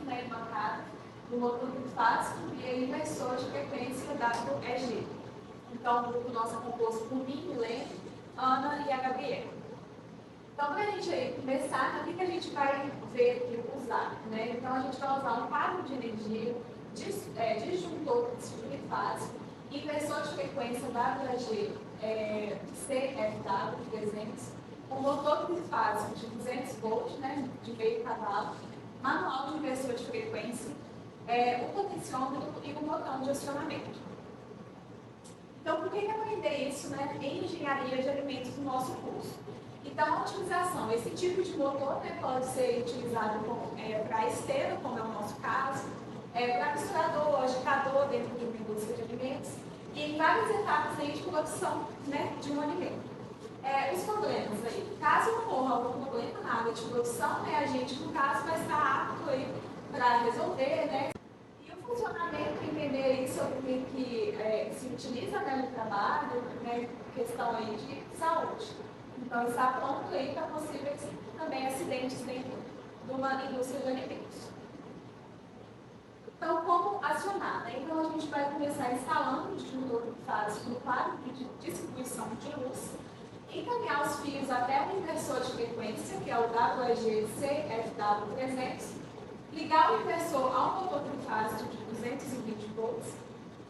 né, bancada do motor trifásico e a inversor de frequência WEG. Então, o grupo nosso é composto por mim, Milene, Ana e a Gabriela. Então, para a gente começar, o que a gente vai ver aqui, usar? Né? Então, a gente vai usar um quadro de energia, disjuntor trifásico, inversor de frequência WEG CFW 300, um motor trifásico de 200 volts, né, de meio cavalo, manual de inversor de frequência, um potenciômetro e um botão de acionamento. Então, por que aprender isso, né, em engenharia de alimentos no nosso curso? Então, a utilização, esse tipo de motor, né, pode ser utilizado para esteira, como é o nosso caso, para misturador, agitador dentro de uma indústria de alimentos, e em várias etapas aí de produção, né, de um alimento. Os problemas aí, caso ocorra algum problema na área de produção, né, a gente, no caso, vai estar apto aí para resolver, né, e o funcionamento, entender aí sobre o que se utiliza, né, no trabalho, né, questão aí de saúde. Então, está pronto aí para possíveis também acidentes dentro de uma indústria de alimentos. Então, como acionar? Né? Então, a gente vai começar instalando o disjuntor trifásico no quadro de distribuição de luz, encaminhar os fios até o inversor de frequência, que é o WEG CFW300, ligar o inversor ao motor trifásico de 220 volts,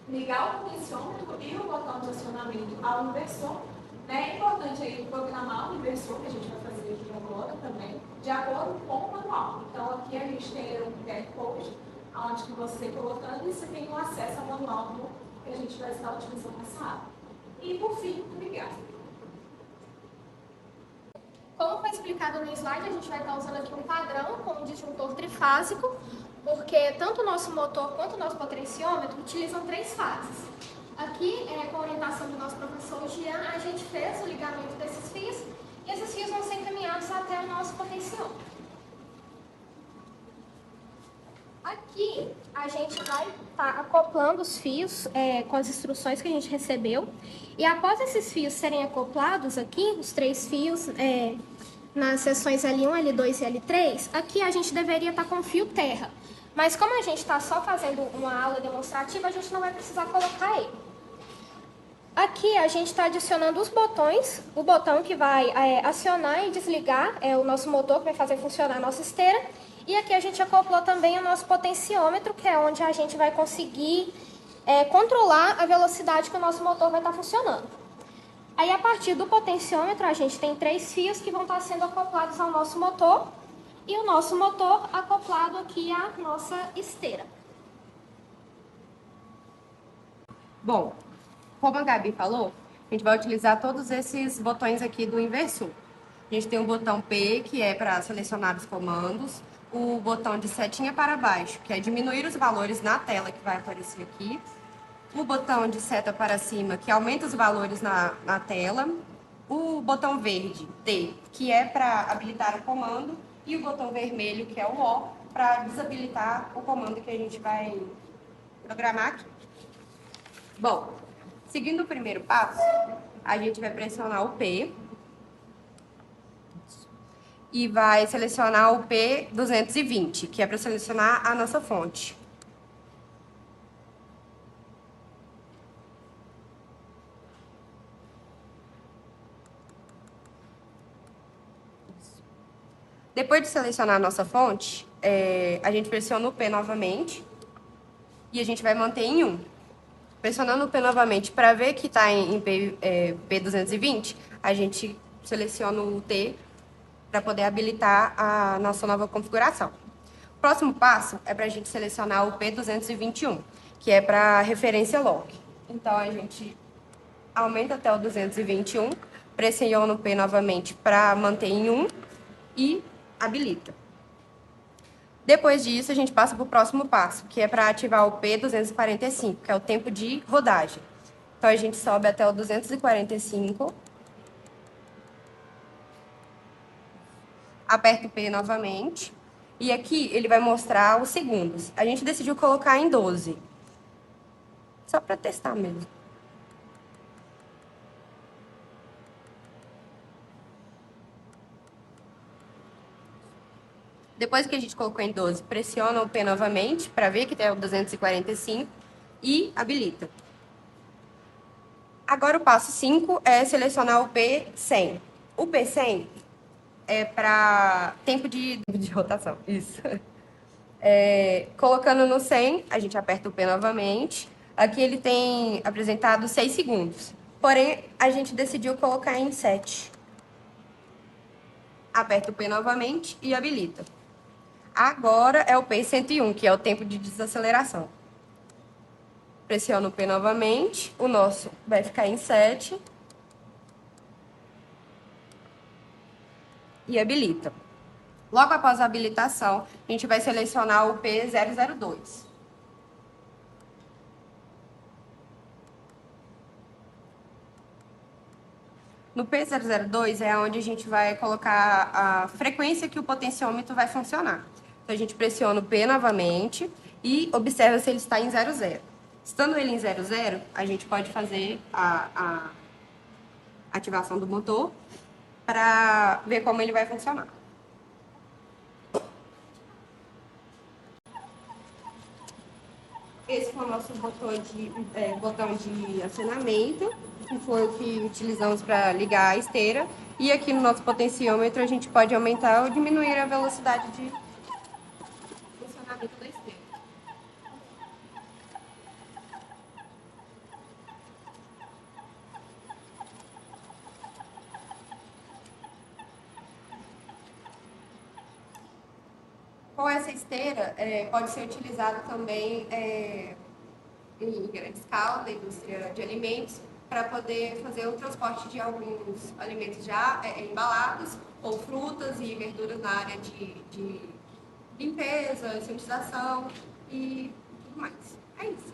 ligar o potenciômetro e o botão de acionamento ao inversor. É importante aí programar o inversor, que a gente vai fazer aqui agora também, de acordo com o manual. Então, aqui a gente tem um QR Code, onde que você colocando, você tem um acesso ao manual que a gente vai estar utilizando nessa aula. E, por fim, ligar. Como foi explicado no slide, a gente vai estar usando aqui um padrão com um disjuntor trifásico, porque tanto o nosso motor quanto o nosso potenciômetro utilizam 3 fases. Aqui, com a orientação do nosso professor Jean, a gente fez o ligamento desses fios e esses fios vão ser encaminhados até o nosso potenciômetro. Aqui, a gente vai estar acoplando os fios com as instruções que a gente recebeu. E após esses fios serem acoplados aqui, os 3 fios nas seções L1, L2 e L3, aqui a gente deveria estar com fio terra. Mas como a gente está só fazendo uma aula demonstrativa, a gente não vai precisar colocar ele. Aqui a gente está adicionando os botões, o botão que vai acionar e desligar o nosso motor, que vai fazer funcionar a nossa esteira. E aqui a gente acoplou também o nosso potenciômetro, que é onde a gente vai conseguir controlar a velocidade que o nosso motor vai estar funcionando. Aí a partir do potenciômetro a gente tem 3 fios que vão estar sendo acoplados ao nosso motor e o nosso motor acoplado aqui à nossa esteira. Bom, como a Gabi falou, a gente vai utilizar todos esses botões aqui do inversor. A gente tem o botão P, que é para selecionar os comandos, o botão de setinha para baixo, que é diminuir os valores na tela que vai aparecer aqui, o botão de seta para cima, que aumenta os valores na tela, o botão verde, T, que é para habilitar o comando, e o botão vermelho, que é o O, para desabilitar o comando que a gente vai programar aqui. Bom, seguindo o primeiro passo, a gente vai pressionar o P e vai selecionar o P220, que é para selecionar a nossa fonte. Depois de selecionar a nossa fonte, a gente pressiona o P novamente e a gente vai manter em 1. Pressionando o P novamente para ver que está em P220, a gente seleciona o T para poder habilitar a nossa nova configuração. O próximo passo é para a gente selecionar o P221, que é para referência log. Então, a gente aumenta até o 221, pressiona o P novamente para manter em 1 e habilita. Depois disso, a gente passa para o próximo passo, que é para ativar o P245, que é o tempo de rodagem. Então, a gente sobe até o 245, aperta o P novamente, e aqui ele vai mostrar os segundos. A gente decidiu colocar em 12, só para testar mesmo. Depois que a gente colocou em 12, pressiona o P novamente para ver que tem o 245 e habilita. Agora o passo 5 é selecionar o P100. O P100 é para tempo de rotação, isso. Colocando no 100, a gente aperta o P novamente. Aqui ele tem apresentado 6 segundos. Porém, a gente decidiu colocar em 7. Aperta o P novamente e habilita. Agora é o P101, que é o tempo de desaceleração. Pressiona o P novamente, o nosso vai ficar em 7. E habilita. Logo após a habilitação, a gente vai selecionar o P002. No P002 é onde a gente vai colocar a frequência que o potenciômetro vai funcionar. Então, a gente pressiona o P novamente e observa se ele está em 00. Estando ele em 00, a gente pode fazer a ativação do motor para ver como ele vai funcionar. Esse foi o nosso botão de acionamento, que foi o que utilizamos para ligar a esteira. E aqui no nosso potenciômetro a gente pode aumentar ou diminuir a velocidade de funcionamento da esteira. Com essa esteira, pode ser utilizado também em grande escala, da indústria de alimentos, para poder fazer o transporte de alguns alimentos já embalados, ou frutas e verduras na área de limpeza, sanitização e tudo mais. É isso.